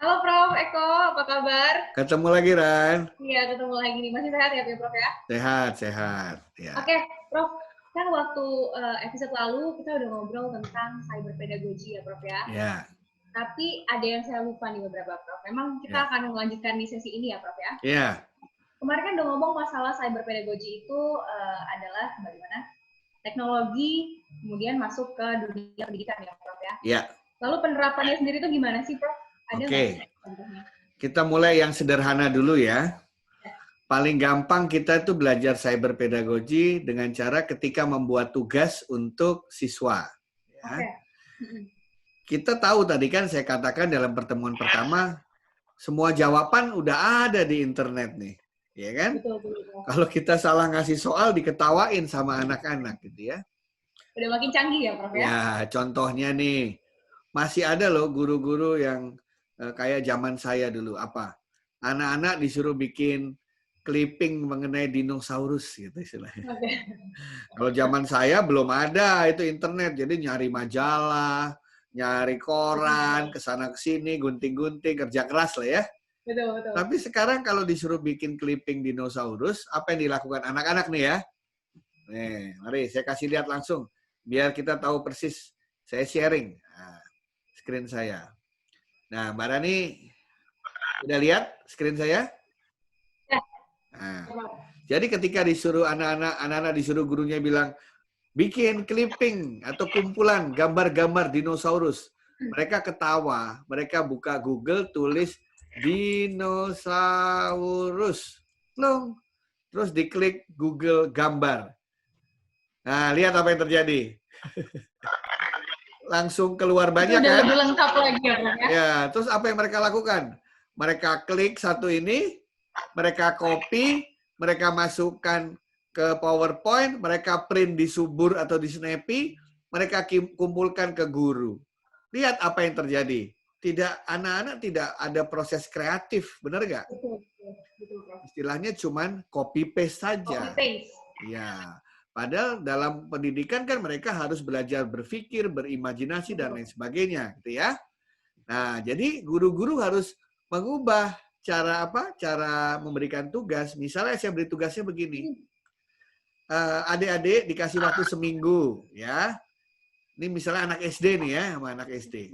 Halo Prof. Eko, apa kabar? Ketemu lagi, Ran. Iya, ketemu lagi nih. Masih sehat ya, Prof ya? Sehat, sehat. Ya, Oke, Prof. Kan waktu episode lalu kita udah ngobrol tentang cyber pedagogy ya, Prof ya. ya, Tapi ada yang saya lupa nih beberapa, Prof. Memang kita ya, akan melanjutkan di sesi ini ya, Prof ya. ya. Kemarin kan udah ngomong masalah cyber pedagogy itu adalah bagaimana teknologi kemudian masuk ke dunia pendidikan ya, Prof ya. Ya. Lalu penerapannya sendiri itu gimana sih, Prof? Ada nggak Oke. contohnya? Kita mulai yang sederhana dulu ya. Paling gampang kita itu belajar cyber pedagogy dengan cara ketika membuat tugas untuk siswa. Ya. Oke. Kita tahu tadi kan saya katakan dalam pertemuan pertama, semua jawaban udah ada di internet nih. Ya kan? Betul, betul. Kalau kita salah ngasih soal diketawain sama anak-anak gitu ya. Udah makin canggih ya, Prof ya? Ya, contohnya nih, masih ada loh guru-guru yang kayak zaman saya dulu. Apa? Anak-anak disuruh bikin clipping mengenai dinosaurus gitu istilahnya. Oke. Kalau zaman saya belum ada itu internet, jadi nyari majalah, nyari koran, kesana kesini, gunting-gunting, kerja keras lah ya. Betul, betul. Tapi sekarang kalau disuruh bikin clipping dinosaurus, apa yang dilakukan anak-anak nih ya? Nih, mari saya kasih lihat langsung, biar kita tahu persis. Saya sharing screen saya. Nah, Mbak Rani, udah lihat screen saya? Ya. Nah, jadi ketika disuruh anak-anak disuruh gurunya bilang, bikin clipping atau kumpulan gambar-gambar dinosaurus. Mereka ketawa, mereka buka Google, tulis dinosaurus. Plong. Terus diklik Google gambar. Nah, lihat apa yang terjadi. Langsung keluar banyak itu udah kan? lebih lengkap lagi ya, Prof ya? Ya, terus apa yang mereka lakukan? Mereka klik satu ini, mereka copy, mereka masukkan ke PowerPoint, mereka print di Subur atau di Snappy, mereka kumpulkan ke guru. Lihat apa yang terjadi. Tidak, anak-anak tidak ada proses kreatif, benar nggak? Betul, betul, betul, Prof. Istilahnya cuman copy paste saja. Copy paste. Ya, padahal dalam pendidikan kan mereka harus belajar berpikir, berimajinasi dan lain sebagainya, gitu ya. Nah, jadi guru-guru harus mengubah cara apa? Cara memberikan tugas. Misalnya saya beri tugasnya begini. Adik-adik dikasih waktu seminggu, ya. Ini misalnya anak SD nih ya, sama anak SD.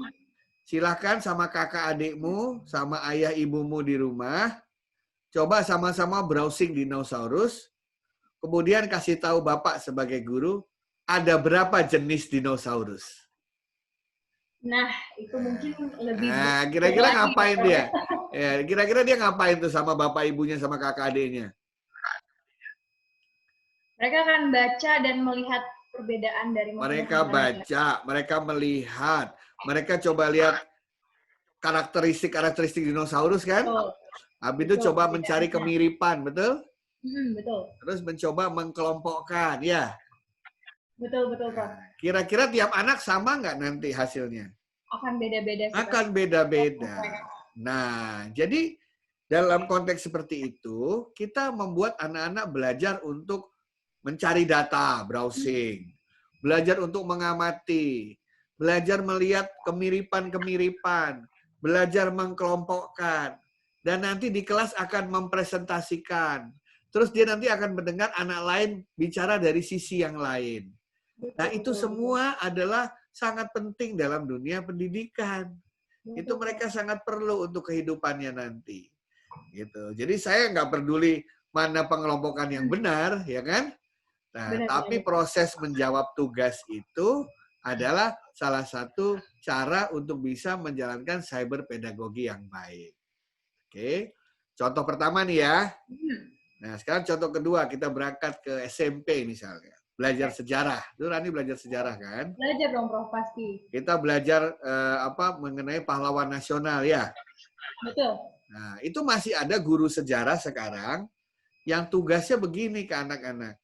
Silahkan sama kakak adikmu, sama ayah ibumu di rumah, coba sama-sama browsing dinosaurus, kemudian kasih tahu bapak sebagai guru, ada berapa jenis dinosaurus. Nah, itu mungkin lebih Nah, kira-kira ngapain dia? Ya, kira-kira dia ngapain tuh sama bapak ibunya sama kakak adiknya? Mereka akan baca dan melihat perbedaan dari Mereka baca, mereka melihat, mereka coba lihat karakteristik dinosaurus kan? Habis itu coba mencari kemiripan, betul? Betul. Terus mencoba mengkelompokkan, ya. Betul, betul, Prof. Kira-kira tiap anak sama nggak nanti hasilnya? Akan beda-beda. Akan beda-beda. Nah, jadi dalam konteks seperti itu, kita membuat anak-anak belajar untuk mencari data, browsing. Belajar untuk mengamati. Belajar melihat kemiripan-kemiripan. Belajar mengkelompokkan. Dan nanti di kelas akan mempresentasikan. Terus dia nanti akan mendengar anak lain bicara dari sisi yang lain. Nah, itu semua adalah sangat penting dalam dunia pendidikan. Itu mereka sangat perlu untuk kehidupannya nanti. Gitu. Jadi saya nggak peduli mana pengelompokan yang benar, ya kan? Nah, tapi proses menjawab tugas itu adalah salah satu cara untuk bisa menjalankan cyber pedagogi yang baik. Oke, contoh pertama nih ya. Nah, sekarang contoh kedua, kita berangkat ke SMP misalnya. Belajar sejarah. Dulu Rani belajar sejarah kan? Belajar dong, Prof, pasti. Kita belajar mengenai pahlawan nasional ya. Betul. Nah, itu masih ada guru sejarah sekarang yang tugasnya begini ke anak-anak.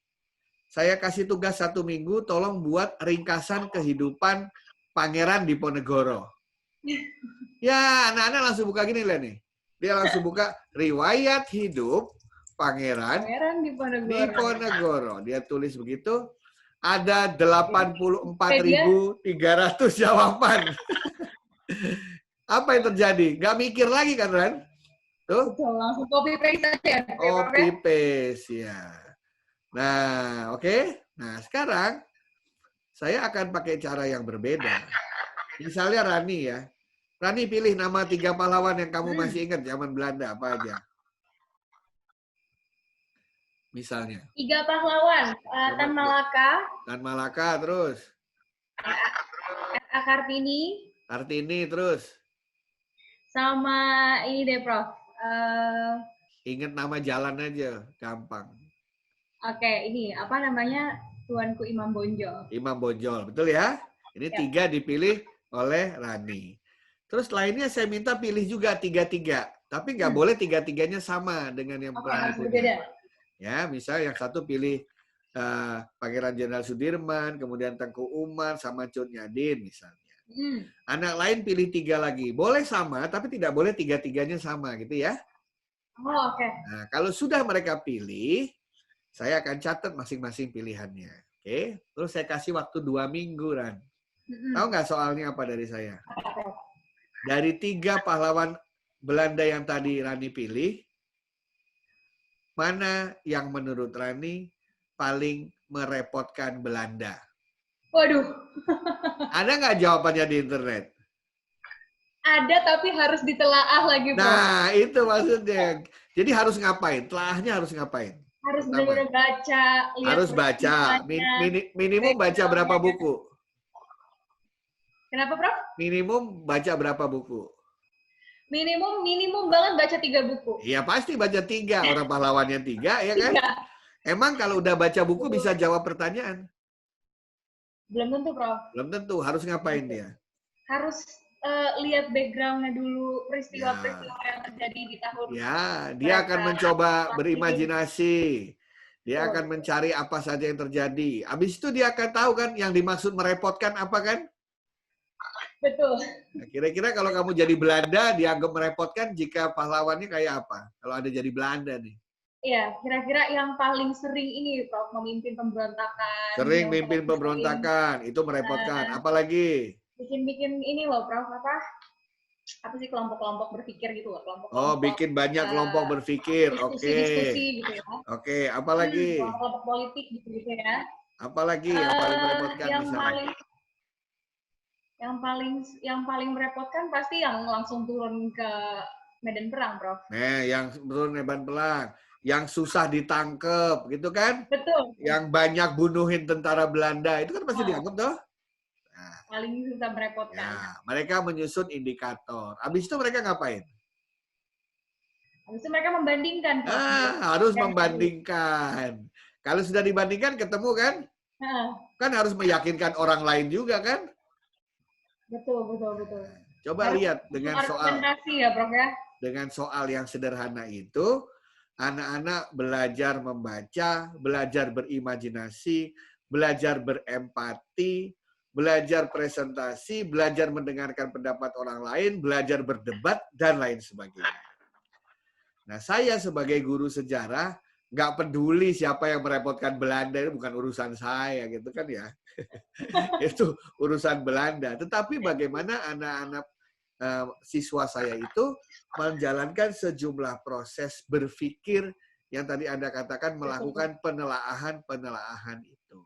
Saya kasih tugas 1 minggu, tolong buat ringkasan kehidupan Pangeran Diponegoro. Ya, anak-anak langsung buka gini lah nih. Dia langsung buka riwayat hidup Pangeran Diponegoro. Dia tulis begitu. Ada 84.300 jawaban. Apa yang terjadi? Nggak mikir lagi kan, Ran? Tuh. Betul, langsung copy paste aja. Copy paste, ya. Nah, oke. Nah, sekarang saya akan pakai cara yang berbeda. Misalnya Rani ya. Rani pilih nama 3 pahlawan yang kamu masih ingat zaman Belanda, apa aja? Misalnya. 3 pahlawan, Tan Malaka. Tan Malaka, terus? A. Kartini. Kartini, terus? Sama ini deh, Prof. Ingat nama jalan aja, gampang. Oke, ini apa namanya? Tuanku Imam Bonjol. Imam Bonjol, betul ya? Ini ya. 3 dipilih oleh Rani. Terus lainnya saya minta pilih juga 3-3. Tapi nggak boleh 3-3-nya sama dengan yang Rani punya. Ya, misal yang satu pilih Pangeran Jenderal Sudirman, kemudian Tengku Umar, sama Cut Nyadin misalnya. Anak lain pilih 3 lagi. Boleh sama, tapi tidak boleh 3-3-nya sama gitu ya. Oh, oke. Nah, kalau sudah mereka pilih, saya akan catat masing-masing pilihannya. Oke, terus saya kasih waktu 2 minggu, Ran. Tahu nggak soalnya apa dari saya? Dari 3 pahlawan Belanda yang tadi Rani pilih, mana yang menurut Rani paling merepotkan Belanda? Waduh. Ada nggak jawabannya di internet? Ada, tapi harus ditelaah lagi, Bro. Nah, itu maksudnya. Jadi harus ngapain? Telahnya harus ngapain? Harus benar-benar baca. Harus baca. Minimum baca berapa buku? Kenapa, Prof? Minimum baca berapa buku? Minimum banget baca 3 buku. Iya, pasti baca 3. Orang pahlawannya 3, ya kan? 3. Emang kalau udah baca buku bisa jawab pertanyaan? Belum tentu, Prof. Belum tentu. Harus ngapain dia? Harus lihat background-nya dulu, peristiwa-peristiwa yang terjadi di tahun. Ya, dia akan mencoba berimajinasi. Dia akan mencari apa saja yang terjadi. Habis itu dia akan tahu kan yang dimaksud merepotkan apa kan? Betul. Nah, kira-kira kalau kamu jadi Belanda dianggap merepotkan jika pahlawannya kayak apa? Kalau ada jadi Belanda nih. Iya, kira-kira yang paling sering ini, Prof, memimpin pemberontakan. Sering memimpin pemberontakan, itu merepotkan. Apalagi? Bikin ini loh, Prof, apa sih kelompok-kelompok berpikir gitu loh, kelompok. Oh, bikin banyak kelompok berpikir. Diskusi gitu ya. Oke, apalagi? Kelompok politik gitu ya. Apalagi yang paling merepotkan misalnya? Yang paling merepotkan pasti yang langsung turun ke medan perang, Prof. Yang turun medan perang, yang susah ditangkep, gitu kan? Betul. Yang banyak bunuhin tentara Belanda, itu kan pasti dianggap toh? Nah, paling susah merepotkan. Ya, mereka menyusun indikator. Habis itu mereka ngapain? Habis itu mereka membandingkan. Harus membandingkan. Kalau sudah dibandingkan, ketemu kan? Kan harus meyakinkan orang lain juga kan? Betul. Coba lihat dengan soal. Ya, Prof, ya? Dengan soal yang sederhana itu, anak-anak belajar membaca, belajar berimajinasi, belajar berempati, belajar presentasi, belajar mendengarkan pendapat orang lain, belajar berdebat, dan lain sebagainya. Nah, saya sebagai guru sejarah, nggak peduli siapa yang merepotkan Belanda, itu bukan urusan saya, gitu kan ya. Itu urusan Belanda. Tetapi bagaimana anak-anak siswa saya itu menjalankan sejumlah proses berpikir yang tadi Anda katakan melakukan penelaahan itu.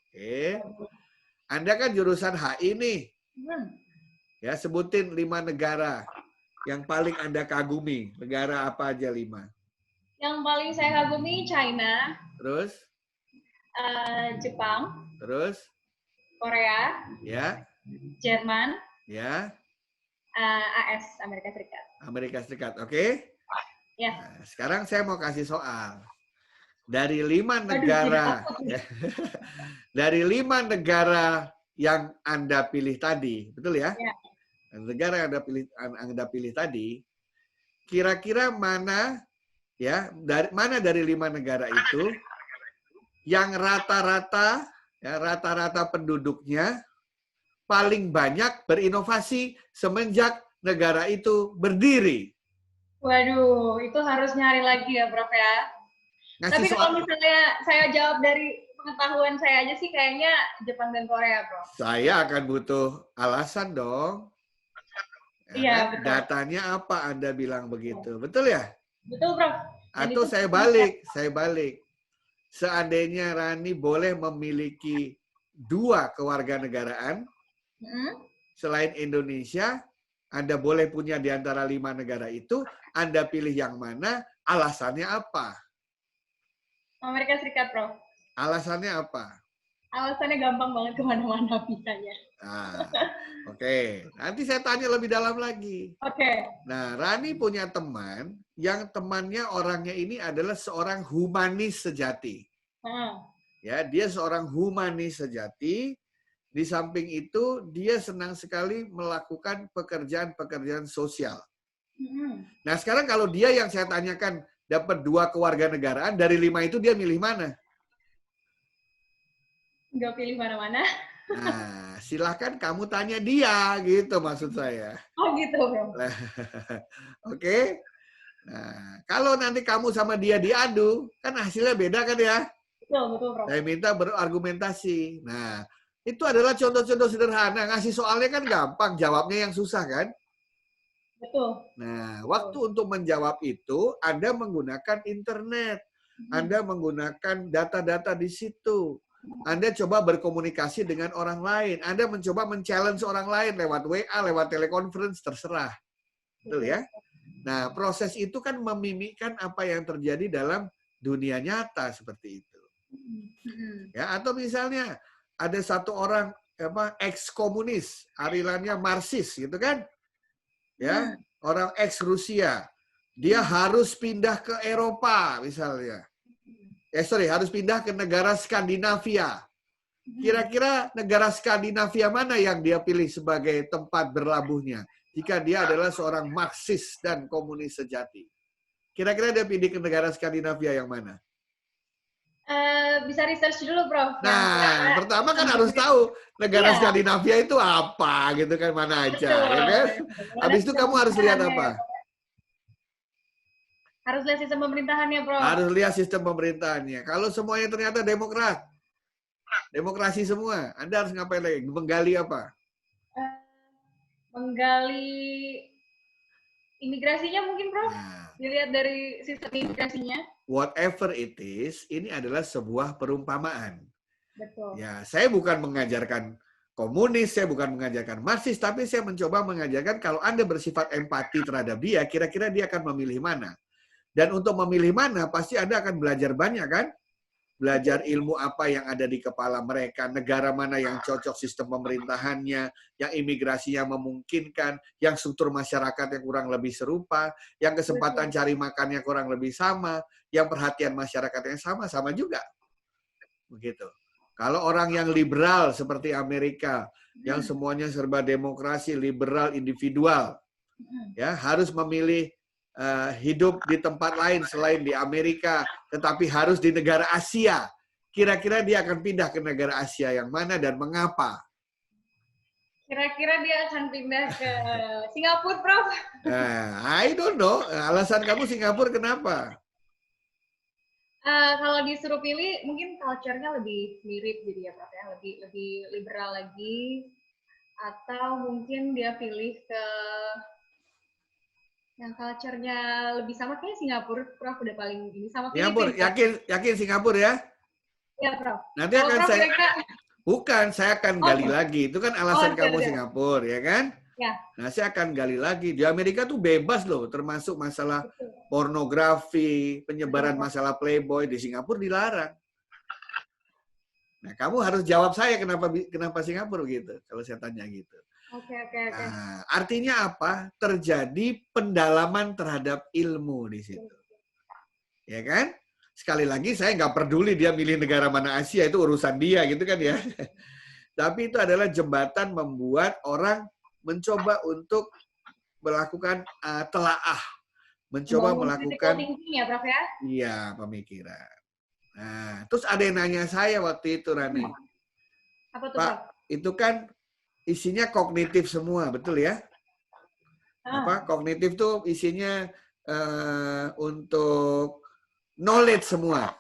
Oke. Anda kan jurusan HI nih. Ya, sebutin 5 negara yang paling Anda kagumi. Negara apa aja 5? Yang paling saya kagumi China. Terus? Jepang. Terus? Korea. Ya. Jerman. Ya. AS, Amerika Serikat. Amerika Serikat, oke? Ya. Nah, sekarang saya mau kasih soal. Dari 5 negara, dari 5 negara yang Anda pilih tadi, betul ya? Ya. Negara yang Anda pilih tadi, kira-kira mana ya? Mana dari 5 negara itu yang rata-rata penduduknya paling banyak berinovasi semenjak negara itu berdiri? Waduh, itu harus nyari lagi ya, Prof, ya. Tapi kalau misalnya saya jawab dari pengetahuan saya aja sih kayaknya Jepang dan Korea, Prof. Saya akan butuh alasan dong. Ya Iya, kan? betul. Datanya apa Anda bilang begitu? Betul ya? Betul, Prof. Dan Atau itu saya balik. Seandainya Rani boleh memiliki 2 kewarganegaraan selain Indonesia, Anda boleh punya di antara 5 negara itu, Anda pilih yang mana, alasannya apa? Amerika Serikat, Prof. Alasannya apa? Alasannya gampang banget kemana-mana bisanya. Nah, oke. Nanti saya tanya lebih dalam lagi. Oke. Nah, Rani punya teman yang temannya orangnya ini adalah seorang humanis sejati. Ya, dia seorang humanis sejati. Di samping itu, dia senang sekali melakukan pekerjaan-pekerjaan sosial. Nah, sekarang kalau dia yang saya tanyakan dapat 2 kewarganegaraan, dari 5 itu dia milih mana? Nggak pilih mana-mana. Nah, silahkan kamu tanya dia, gitu maksud saya. Oh gitu, Bro. Oke? Nah, kalau nanti kamu sama dia diadu, kan hasilnya beda kan ya? Betul, Bro. Saya minta berargumentasi. Nah, itu adalah contoh-contoh sederhana. Ngasih soalnya kan gampang, jawabnya yang susah kan? Betul. Nah, waktu untuk menjawab itu, Anda menggunakan internet. Anda menggunakan data-data di situ. Anda coba berkomunikasi dengan orang lain. Anda mencoba men-challenge orang lain lewat WA, lewat telekonferensi, terserah. Betul ya? Nah, proses itu kan memimikkan apa yang terjadi dalam dunia nyata seperti itu. Ya, atau misalnya ada satu orang ex-komunis, alirannya Marxis gitu kan? Ya, orang ex-Rusia. Dia harus pindah ke Eropa misalnya. Harus pindah ke negara Skandinavia. Kira-kira negara Skandinavia mana yang dia pilih sebagai tempat berlabuhnya? Jika dia adalah seorang Marxis dan komunis sejati. Kira-kira dia pilih ke negara Skandinavia yang mana? Bisa research dulu, Prof. Nah, pertama kan harus tahu negara Skandinavia itu apa gitu kan, mana aja. Ya kan? Habis itu kamu harus lihat apa? Harus lihat sistem pemerintahannya, Prof. Harus lihat sistem pemerintahannya. Kalau semuanya ternyata demokrasi semua, Anda harus ngapain lagi? Menggali apa? Menggali imigrasinya mungkin, Prof. Dilihat dari sistem imigrasinya. Whatever it is, ini adalah sebuah perumpamaan. Betul. Ya, saya bukan mengajarkan komunis, saya bukan mengajarkan Marxis, tapi saya mencoba mengajarkan kalau Anda bersifat empati terhadap dia, kira-kira dia akan memilih mana. Dan untuk memilih mana, pasti Anda akan belajar banyak kan? Belajar ilmu apa yang ada di kepala mereka, negara mana yang cocok sistem pemerintahannya, yang imigrasinya memungkinkan, yang struktur masyarakat yang kurang lebih serupa, yang kesempatan cari makannya kurang lebih sama, yang perhatian masyarakat yang sama juga. Begitu. Kalau orang yang liberal seperti Amerika, yang semuanya serba demokrasi, liberal, individual, ya harus memilih hidup di tempat lain selain di Amerika, tetapi harus di negara Asia. Kira-kira dia akan pindah ke negara Asia yang mana dan mengapa? Kira-kira dia akan pindah ke Singapura, Prof. I don't know. Alasan kamu Singapura kenapa? Kalau disuruh pilih, mungkin culture-nya lebih mirip gitu ya, Prof. Ya. Lebih liberal lagi. Atau mungkin dia pilih ke yang culture-nya lebih sama kayak Singapura, Prof. Udah paling ini sama Singapura. Filipina. Yakin Singapura ya? Ya, Prof. Nanti akan Prof, saya akan gali lagi. Itu kan alasan kamu Singapura, ya kan? Ya. Nah, saya akan gali lagi. Di Amerika tuh bebas loh, termasuk masalah pornografi, penyebaran masalah Playboy. Di Singapura dilarang. Nah, kamu harus jawab saya kenapa Singapura gitu, kalau saya tanya gitu. Oke. Nah, artinya apa? Terjadi pendalaman terhadap ilmu di situ. Ya kan? Sekali lagi saya nggak peduli dia milih negara mana Asia, itu urusan dia gitu kan ya. Tapi itu adalah jembatan membuat orang mencoba untuk melakukan telaah, mencoba melakukan ya, Prof ya? Iya, pemikiran. Nah, terus ada yang nanya saya waktu itu, Rani. Apa tuh, Pak, Prof? itu kan isinya kognitif semua, betul ya? Kognitif tuh isinya untuk knowledge semua.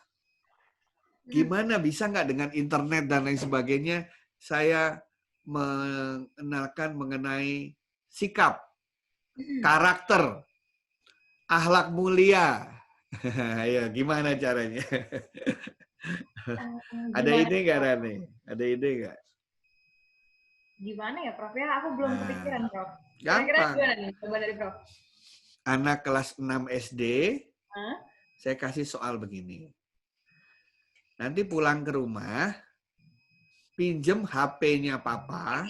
Gimana bisa nggak dengan internet dan lain sebagainya, saya mengenalkan mengenai sikap karakter, akhlak mulia. Ayo, gimana caranya? Ada Gimana, ide nggak, Prof? Rani? Ada ide nggak? Gimana ya, Prof? Ya, aku belum Nah, kepikiran, Prof. Kira-kira gampang. gimana nih? Coba dari Prof. Anak kelas 6 SD, Hah? saya kasih soal begini. Nanti pulang ke rumah, pinjem HP-nya papa,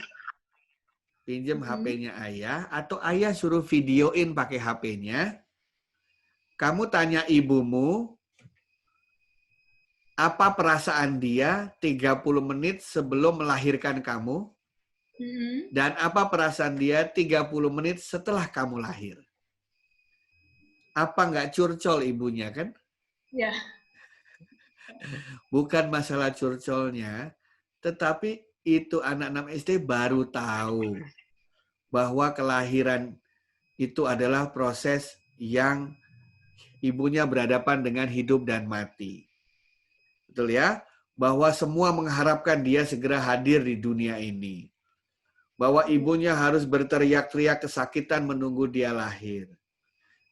pinjem HP-nya ayah, atau ayah suruh videoin pakai HP-nya. Kamu tanya ibumu, apa perasaan dia 30 menit sebelum melahirkan kamu, dan apa perasaan dia 30 menit setelah kamu lahir. Apa nggak curcol ibunya, kan? Ya. Bukan masalah curcolnya, tetapi itu anak 6 SD baru tahu bahwa kelahiran itu adalah proses yang ibunya berhadapan dengan hidup dan mati. Betul ya? Bahwa semua mengharapkan dia segera hadir di dunia ini. Bahwa ibunya harus berteriak-teriak kesakitan menunggu dia lahir.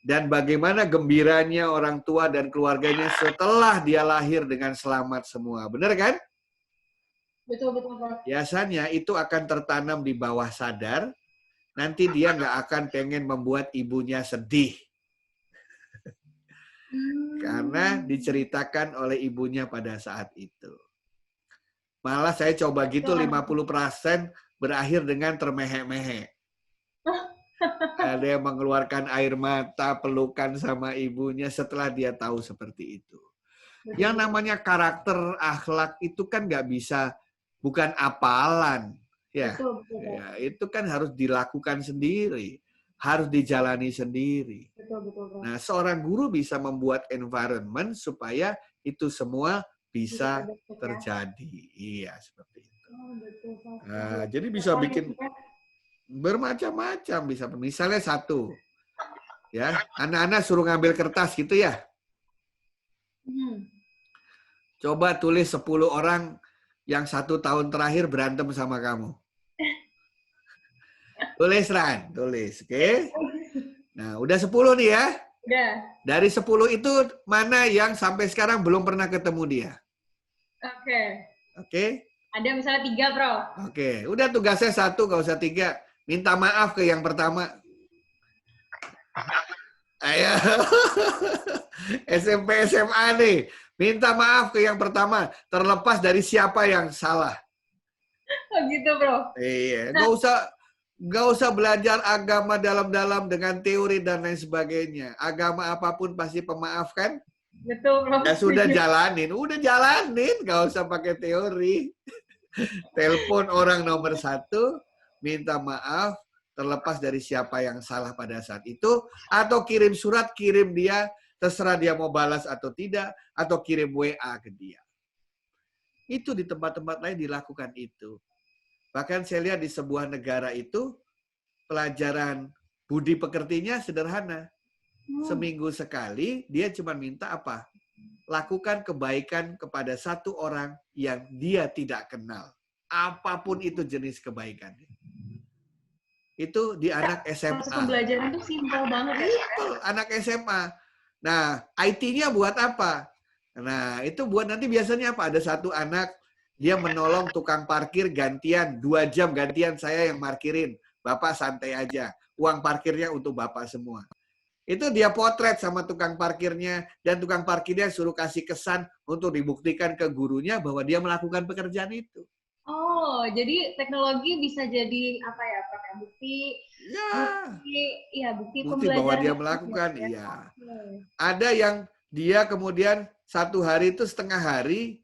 Dan bagaimana gembiranya orang tua dan keluarganya setelah dia lahir dengan selamat semua. Benar kan? Betul, betul, Prof. Biasanya itu akan tertanam di bawah sadar. Nanti dia nggak akan pengen membuat ibunya sedih. Karena diceritakan oleh ibunya pada saat itu. Malah saya coba gitu 50% berakhir dengan termehek-mehek. Ada yang mengeluarkan air mata, pelukan sama ibunya setelah dia tahu seperti itu. Yang namanya karakter, akhlak itu kan nggak bisa, bukan apalan. Ya, Betul, betul, ya, itu kan harus dilakukan sendiri. Harus dijalani sendiri. betul, betul, Prof. Nah, seorang guru bisa membuat environment supaya itu semua bisa terjadi. Iya, seperti itu. Betul, Prof. Nah, jadi bisa bikin bermacam-macam, bisa misalnya satu, ya, anak-anak suruh ngambil kertas gitu ya. Coba tulis 10 orang yang 1 tahun terakhir berantem sama kamu. Tulis, Ran, tulis, oke? Nah, udah 10 nih ya. Udah. Dari 10 itu mana yang sampai sekarang belum pernah ketemu dia? Oke. Oke? Ada misalnya 3, Prof. Oke, udah tugasnya 1, nggak usah 3. Minta maaf ke yang pertama. Ayo. SMP, SMA nih. Minta maaf ke yang pertama. Terlepas dari siapa yang salah. Oh gitu, Prof. Iya, nggak usah belajar agama dalam-dalam dengan teori dan lain sebagainya. Agama apapun pasti pemaaf kan? Betul, Prof. Ya sudah jalanin, nggak usah pakai teori. Telepon orang nomor 1, minta maaf, terlepas dari siapa yang salah pada saat itu, atau kirim surat, kirim dia, terserah dia mau balas atau tidak, atau kirim WA ke dia. Itu di tempat-tempat lain dilakukan itu. Bahkan saya lihat di sebuah negara itu, pelajaran budi pekertinya sederhana. Seminggu sekali, dia cuma minta apa? Lakukan kebaikan kepada 1 orang yang dia tidak kenal. Apapun itu jenis kebaikannya. Itu di anak SMA. Proses pembelajaran itu simpel banget ya. Simpel, anak SMA. Nah, IT-nya buat apa? Nah, itu buat nanti biasanya apa? Ada 1 anak, dia menolong tukang parkir gantian, 2 jam gantian saya yang parkirin. Bapak santai aja. Uang parkirnya untuk Bapak semua. Itu dia potret sama tukang parkirnya, dan tukang parkirnya suruh kasih kesan untuk dibuktikan ke gurunya bahwa dia melakukan pekerjaan itu. Oh, jadi teknologi bisa jadi apa ya, Prof? Bukti, Ya. bukti Bukti bahwa dia melakukan, iya. Ada yang dia kemudian 1 hari itu setengah hari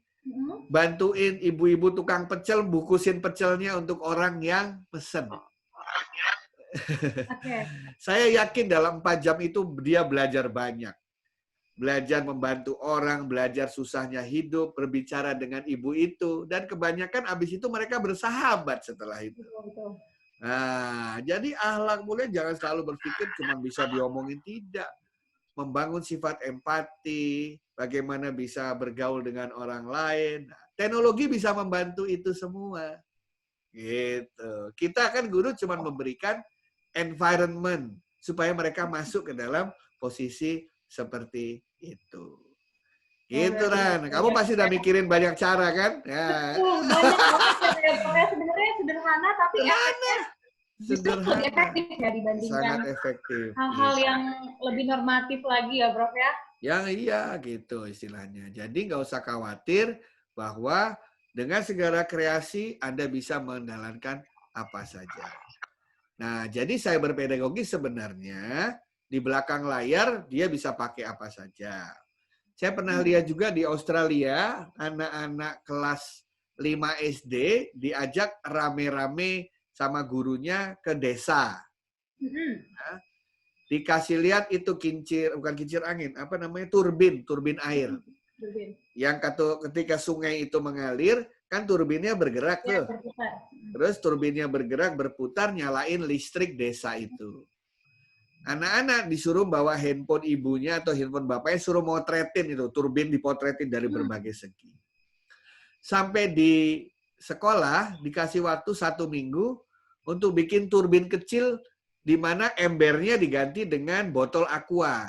bantuin ibu-ibu tukang pecel bukusin pecelnya untuk orang yang pesen. Saya yakin dalam 4 jam itu dia belajar banyak. Belajar membantu orang, belajar susahnya hidup, berbicara dengan ibu itu. Dan kebanyakan abis itu mereka bersahabat setelah itu. Nah, jadi akhlak mulia jangan selalu berpikir cuma bisa diomongin, tidak. Membangun sifat empati, bagaimana bisa bergaul dengan orang lain. Nah, teknologi bisa membantu itu semua. Gitu. Kita kan guru cuma memberikan environment supaya mereka masuk ke dalam posisi seperti itu. Oh, Gitu, berarti Ran. Kamu pasti udah mikirin banyak cara, kan? Ya. betul, banyak banget ya Prof. Sebenarnya sederhana, tapi efeknya justru lebih Sederhana. efektif ya dibandingkan Sangat efektif. hal-hal yang lebih normatif lagi ya, Prof ya. Yang iya gitu istilahnya. Jadi nggak usah khawatir bahwa dengan segala kreasi Anda bisa menjalankan apa saja. Nah, jadi cyberpedagogi sebenarnya di belakang layar dia bisa pakai apa saja. Saya pernah lihat juga di Australia, anak-anak kelas 5 SD diajak rame-rame sama gurunya ke desa. Nah, dikasih lihat itu bukan kincir angin, apa namanya, turbin air. Yang ketika sungai itu mengalir, kan turbinnya bergerak tuh. Terus turbinnya bergerak, berputar, nyalain listrik desa itu. Anak-anak disuruh bawa handphone ibunya atau handphone bapaknya, suruh motretin itu, turbin dipotretin dari berbagai segi. Sampai di sekolah dikasih waktu 1 minggu untuk bikin turbin kecil di mana embernya diganti dengan botol aqua.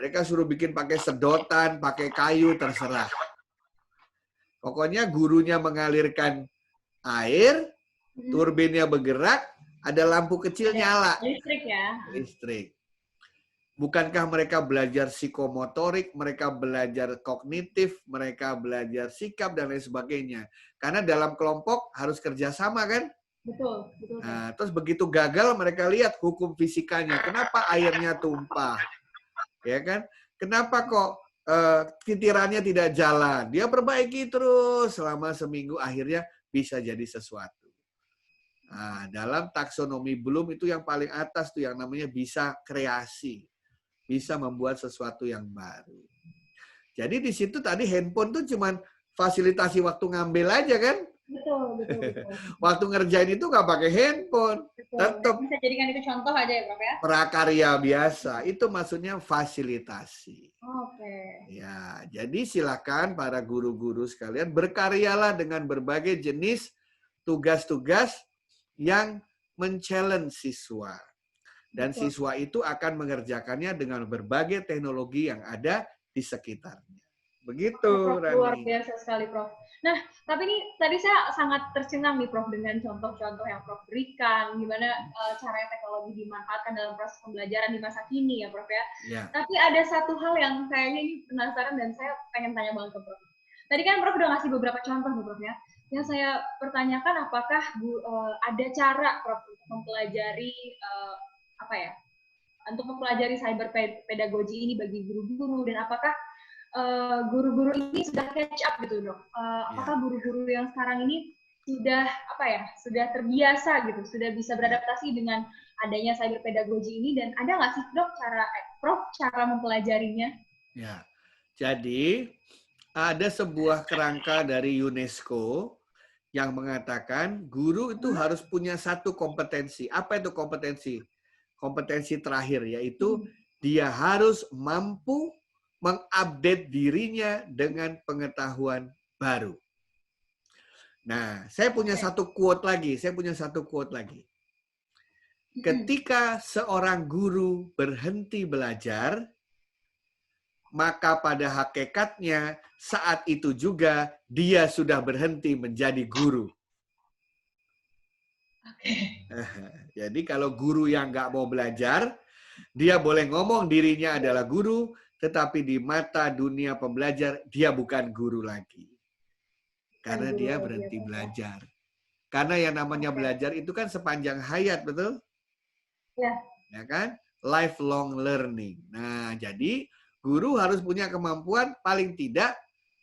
Mereka suruh bikin pakai sedotan, pakai kayu, terserah. Pokoknya gurunya mengalirkan air, turbinnya bergerak, ada lampu kecil nyala. Listrik ya. Listrik. Bukankah mereka belajar psikomotorik, mereka belajar kognitif, mereka belajar sikap, dan lain sebagainya. Karena dalam kelompok harus kerjasama, kan? Betul. Nah, terus begitu gagal, mereka lihat hukum fisikanya. Kenapa airnya tumpah? Ya kan? Kenapa kok titirannya tidak jalan? Dia perbaiki terus selama seminggu, akhirnya bisa jadi sesuatu. Nah, dalam taksonomi Bloom itu yang paling atas tuh yang namanya bisa kreasi. Bisa membuat sesuatu yang baru. Jadi di situ tadi handphone tuh cuman fasilitasi waktu ngambil aja, kan? Betul. Waktu ngerjain itu nggak pakai handphone. Tetap bisa jadikan itu contoh aja ya, Prof ya. Prakarya biasa. Itu maksudnya fasilitasi. Oke. Ya, jadi silakan para guru-guru sekalian berkaryalah dengan berbagai jenis tugas-tugas yang men-challenge siswa. Dan siswa itu akan mengerjakannya dengan berbagai teknologi yang ada di sekitarnya. Begitu, Rani. Luar biasa sekali, Prof. Nah, tapi ini tadi saya sangat tercengang nih, Prof, dengan contoh-contoh yang Prof berikan, gimana cara teknologi dimanfaatkan dalam proses pembelajaran di masa kini ya, Prof ya. Tapi ada satu hal yang kayaknya ini penasaran dan saya pengen tanya banget ke Prof. Tadi kan Prof udah ngasih beberapa contoh nih, Prof ya. Yang saya pertanyakan, apakah ada cara Prof untuk mempelajari untuk mempelajari cyberpedagogi ini bagi guru-guru, dan apakah guru-guru ini sudah catch up gitu, Dok? Apakah guru-guru yang sekarang ini sudah terbiasa gitu, sudah bisa beradaptasi dengan adanya cyberpedagogi ini, dan ada nggak sih, Dok, cara mempelajarinya? Ya, jadi ada sebuah kerangka dari UNESCO yang mengatakan guru itu harus punya satu kompetensi. Apa itu kompetensi? Kompetensi terakhir, yaitu dia harus mampu mengupdate dirinya dengan pengetahuan baru. Nah, saya punya satu quote lagi. Ketika seorang guru berhenti belajar, maka pada hakikatnya saat itu juga dia sudah berhenti menjadi guru. Jadi kalau guru yang nggak mau belajar, dia boleh ngomong dirinya adalah guru, tetapi di mata dunia pembelajar, dia bukan guru lagi. Karena dia berhenti belajar. Karena yang namanya belajar itu kan sepanjang hayat, betul? Ya kan? Lifelong learning. Nah, jadi guru harus punya kemampuan paling tidak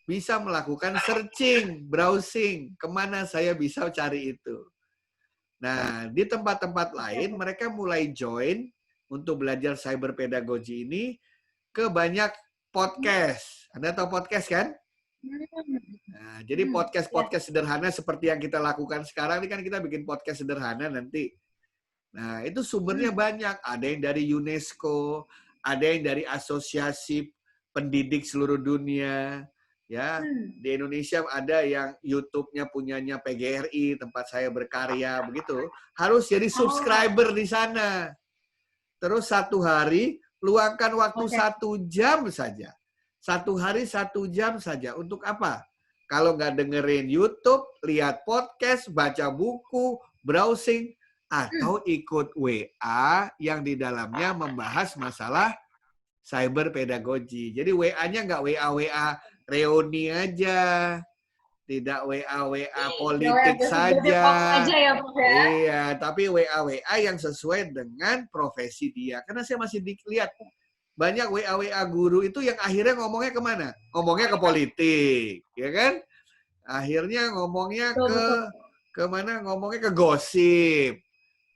bisa melakukan searching, browsing, kemana saya bisa cari itu. Nah, di tempat-tempat lain mereka mulai join untuk belajar cyberpedagogi ini ke banyak podcast. Anda tahu podcast kan? Nah, jadi podcast-podcast sederhana seperti yang kita lakukan sekarang ini kan kita bikin podcast sederhana nanti. Nah, itu sumbernya banyak. Ada yang dari UNESCO, ada yang dari asosiasi pendidik seluruh dunia. Ya, di Indonesia ada yang YouTube-nya punyanya PGRI, tempat saya berkarya, begitu. Harus jadi subscriber di sana. terus 1 hari luangkan waktu 1 jam saja. 1 hari 1 jam saja. Untuk apa? Kalau nggak dengerin YouTube, lihat podcast, baca buku, browsing, atau ikut WA yang di dalamnya membahas masalah cyber pedagogy. Jadi WA-nya nggak WA reuni aja, tidak WA politik saja. Ya, iya, tapi WA yang sesuai dengan profesi dia. Karena saya masih lihat banyak WA guru itu yang akhirnya ngomongnya kemana? Ngomongnya ke politik, ya kan? Akhirnya ngomongnya ke mana? Ngomongnya ke gosip.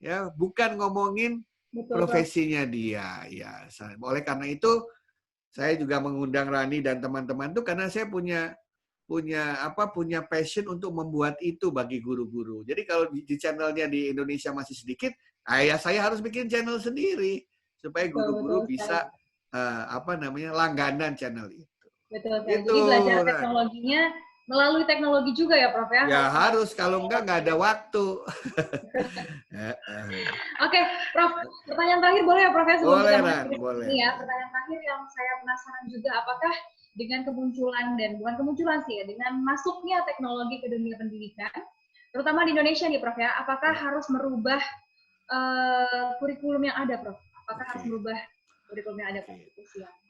Ya, bukan ngomongin profesinya dia. Ya, oleh karena itu saya juga mengundang Rani dan teman-teman tuh karena saya punya passion untuk membuat itu bagi guru-guru. Jadi kalau di channelnya di Indonesia masih sedikit, saya harus bikin channel sendiri supaya guru-guru bisa langganan channel itu. Betul. Jadi belajar teknologinya melalui teknologi juga ya, Prof ya? Ya harus, kalau nggak ada waktu. Oke, Prof. Pertanyaan terakhir boleh ya, Prof? Boleh, boleh. Ini ya, pertanyaan terakhir yang saya penasaran juga, apakah dengan kemunculan dan bukan kemunculan sih ya, dengan masuknya teknologi ke dunia pendidikan, terutama di Indonesia nih, Prof ya, apakah harus merubah kurikulum yang ada, Prof? Apakah harus merubah kurikulum yang ada, Prof?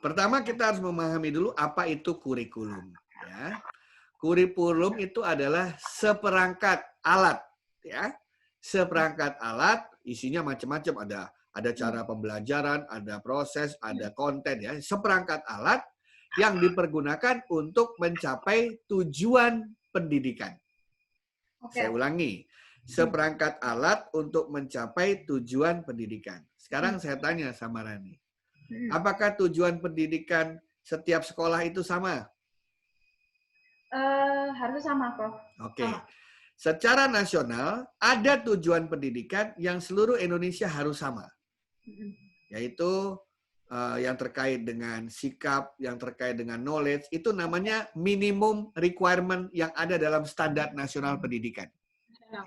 Pertama kita harus memahami dulu apa itu kurikulum, ya. Kurikulum itu adalah seperangkat alat, ya. Seperangkat alat, isinya macam-macam, ada cara pembelajaran, ada proses, ada konten, ya. Seperangkat alat yang dipergunakan untuk mencapai tujuan pendidikan. Saya ulangi, seperangkat alat untuk mencapai tujuan pendidikan. Sekarang saya tanya sama Rani, apakah tujuan pendidikan setiap sekolah itu sama? Harusnya sama, Prof. Oke. Secara nasional, ada tujuan pendidikan yang seluruh Indonesia harus sama. Yaitu yang terkait dengan sikap, yang terkait dengan knowledge, itu namanya minimum requirement yang ada dalam standar nasional pendidikan.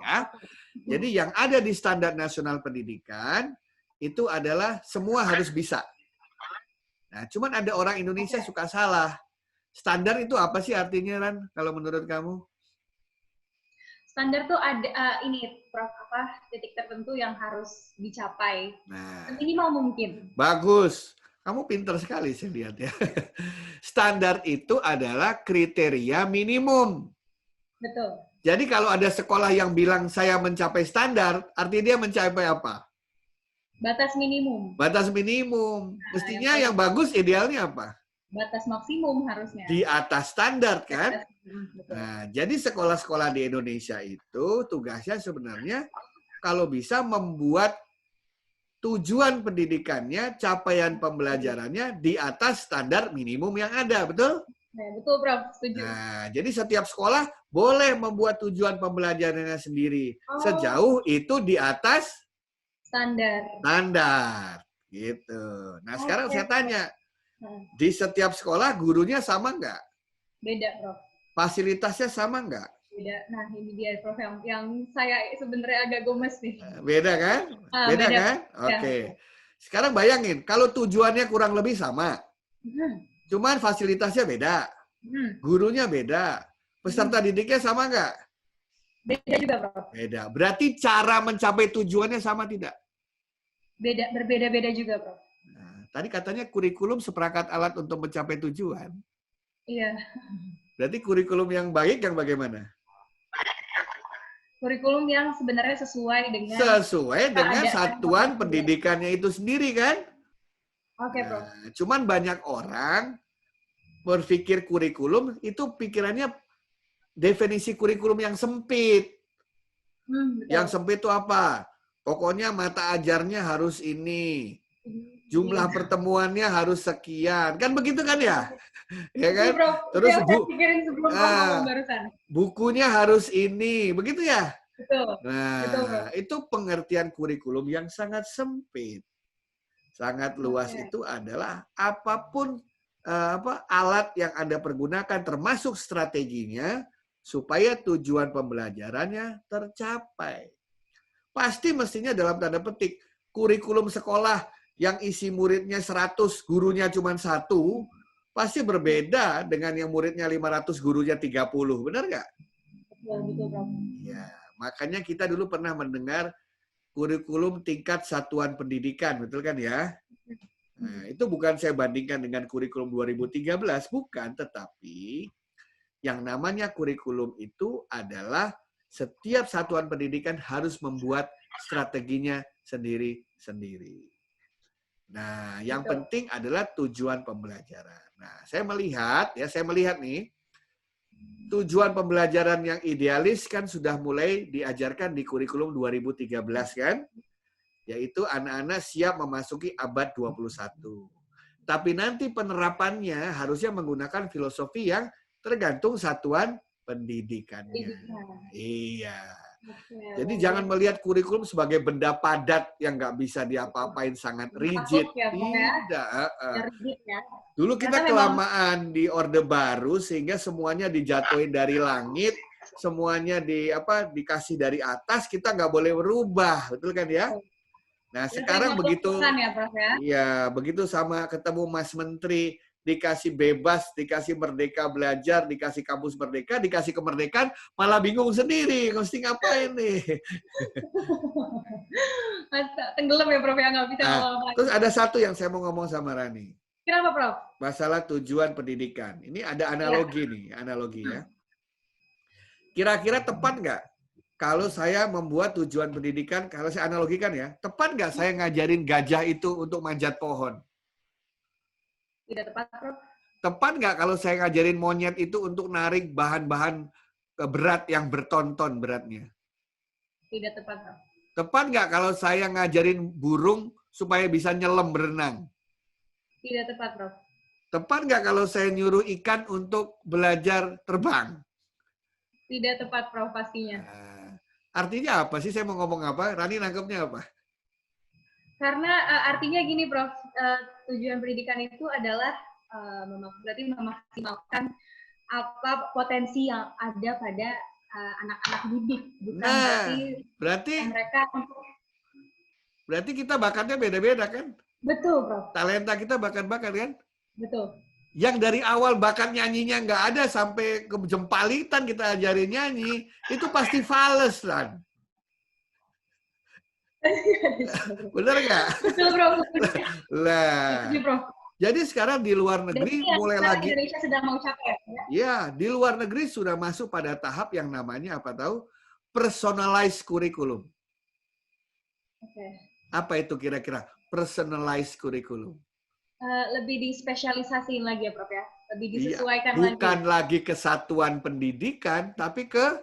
Ya. Jadi yang ada di standar nasional pendidikan, itu adalah semua harus bisa. Nah, cuman ada orang Indonesia suka salah. Standar itu apa sih artinya, Ran, kalau menurut kamu? Standar tuh ada Prof, titik tertentu yang harus dicapai. Nah, minimal mungkin. Bagus. Kamu pintar sekali saya lihat ya. Standar itu adalah kriteria minimum. Betul. Jadi kalau ada sekolah yang bilang saya mencapai standar, artinya dia mencapai apa? Batas minimum. Batas minimum. Mestinya yang bagus idealnya apa? Batas maksimum harusnya. Di atas standar kan? Nah, jadi sekolah-sekolah di Indonesia itu tugasnya sebenarnya kalau bisa membuat tujuan pendidikannya, capaian pembelajarannya di atas standar minimum yang ada, betul? Nah, betul, Prof. Setuju. Nah, jadi setiap sekolah boleh membuat tujuan pembelajarannya sendiri. Sejauh itu di atas standar. Gitu. Nah, sekarang saya tanya, di setiap sekolah gurunya sama nggak? Beda, Prof. Fasilitasnya sama nggak? Beda. Nah, ini dia, Prof, yang saya sebenarnya agak gemes nih. Beda kan? Beda kan? Oke. Sekarang bayangin, kalau tujuannya kurang lebih sama, cuman fasilitasnya beda, gurunya beda, peserta didiknya sama nggak? Beda juga, Prof. Beda. Berarti cara mencapai tujuannya sama tidak? Beda, berbeda-beda juga, Prof. Tadi katanya kurikulum seperangkat alat untuk mencapai tujuan. Iya. Berarti kurikulum yang baik yang bagaimana? Kurikulum yang sebenarnya sesuai dengan satuan pendidikannya itu sendiri kan? Oke, Prof. Cuman banyak orang berpikir kurikulum itu pikirannya definisi kurikulum yang sempit. Yang sempit itu apa? Pokoknya mata ajarnya harus ini. Jumlah pertemuannya harus sekian. Kan begitu kan ya? Ya kan? Terus bukunya harus ini. Begitu ya? Betul. Nah, itu pengertian kurikulum yang sangat sempit. Sangat luas itu adalah apapun alat yang Anda pergunakan termasuk strateginya supaya tujuan pembelajarannya tercapai. Pasti mestinya dalam tanda petik kurikulum sekolah yang isi muridnya 100, gurunya cuma 1, pasti berbeda dengan yang muridnya 500, gurunya 30. Benar nggak? Betul, Prof. Ya, makanya kita dulu pernah mendengar kurikulum tingkat satuan pendidikan, betul kan ya? Nah, itu bukan saya bandingkan dengan kurikulum 2013, bukan, tetapi yang namanya kurikulum itu adalah setiap satuan pendidikan harus membuat strateginya sendiri-sendiri. Nah, yang penting adalah tujuan pembelajaran. Nah, saya melihat nih, tujuan pembelajaran yang idealis kan sudah mulai diajarkan di kurikulum 2013 kan? Yaitu anak-anak siap memasuki abad 21. Tapi nanti penerapannya harusnya menggunakan filosofi yang tergantung satuan pendidikannya. Iya. Jadi jangan melihat kurikulum sebagai benda padat yang nggak bisa diapa-apain, sangat rigid. Tidak. Dulu kita kelamaan di Orde Baru sehingga semuanya dijatuhin dari langit, semuanya dikasih dari atas, kita nggak boleh berubah, betul kan ya? Nah sekarang begitu, ya begitu sama ketemu Mas Menteri, dikasih bebas, dikasih merdeka belajar, dikasih kampus merdeka, dikasih kemerdekaan, malah bingung sendiri, mesti ngapain nih? Tenggelam ya Prof, ya nggak bisa ngomong. Terus ada satu yang saya mau ngomong sama Rani. Kenapa Prof? Masalah tujuan pendidikan. Ini ada analogi nih, analogi ya. Kira-kira tepat nggak? Kalau saya membuat tujuan pendidikan, kalau saya analogikan ya, tepat nggak saya ngajarin gajah itu untuk manjat pohon? Tidak tepat, Prof. Tepat nggak kalau saya ngajarin monyet itu untuk narik bahan-bahan berat yang bertonton beratnya? Tidak tepat, Prof. Tepat nggak kalau saya ngajarin burung supaya bisa nyelam berenang? Tidak tepat, Prof. Tepat nggak kalau saya nyuruh ikan untuk belajar terbang? Tidak tepat, Prof, pastinya. Artinya apa sih? Saya mau ngomong apa? Rani nangkepnya apa? Karena artinya gini, Prof. Tujuan pendidikan itu adalah berarti memaksimalkan apa potensi yang ada pada anak-anak didik. Bukan berarti mereka berarti kita bakatnya beda-beda kan? Betul, Prof. Talenta kita bakat-bakat kan? Betul. Yang dari awal bakat nyanyinya nggak ada sampai ke jempalitan kita ajarin nyanyi, itu pasti fales, Ran. Bener nggak? Betul, Bro. Lah. Jadi sekarang di luar negeri mulai lagi. Indonesia sedang mau capek, ya? Ya, di luar negeri sudah masuk pada tahap yang namanya apa tahu? Personalized curriculum. Okay. Apa itu kira-kira? Personalized curriculum. Lebih dispesialisasiin lagi ya, Prof, ya? Lebih disesuaikan bukan lagi kesatuan pendidikan, tapi ke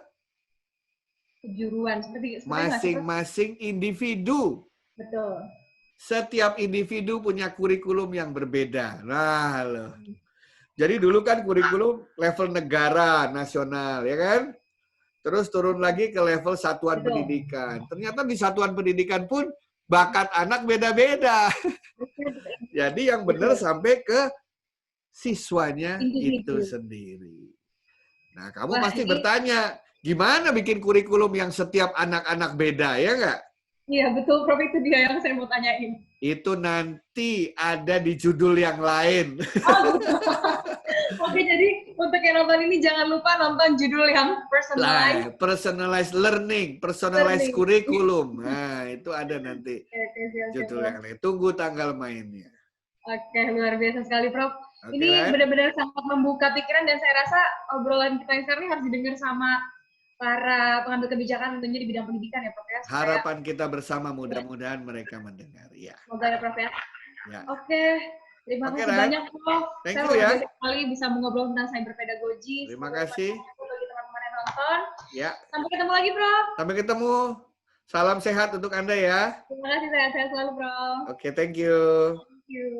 kejuruan. Masing-masing individu. Betul. Setiap individu punya kurikulum yang berbeda. Nah, loh. Jadi dulu kan kurikulum level negara, nasional, ya kan? Terus turun lagi ke level satuan pendidikan. Ternyata di satuan pendidikan pun bakat anak beda-beda. Jadi yang benar sampai ke siswanya itu sendiri. Nah, kamu pasti bertanya, gimana bikin kurikulum yang setiap anak-anak beda, ya nggak? Iya, betul, Prof. Itu dia yang saya mau tanyain. Itu nanti ada di judul yang lain. Oh, oke, jadi untuk yang nonton ini jangan lupa nonton judul yang personalized. Personalized learning, personalized curriculum. Nah, itu ada nanti judul yang lain. Tunggu tanggal mainnya. Oke, luar biasa sekali, Prof. Ini benar-benar sangat membuka pikiran dan saya rasa obrolan kita yang sekarang ini harus didengar sama para pengambil kebijakan tentunya di bidang pendidikan ya, Prof, ya. Harapan kita bersama mudah-mudahan mereka mendengar. Ya. Semoga ya, Prof, ya. Ya. Oke, terima kasih banyak, Prof. Thank saya you ya. sekali bisa mengobrol tentang cyberpedagogy. Terima kasih. Bagi teman-teman yang nonton. Ya. Sampai ketemu lagi, Prof. Sampai ketemu. Salam sehat untuk Anda ya. Terima kasih, sehat-sehat selalu, Prof. Oke, thank you. Thank you.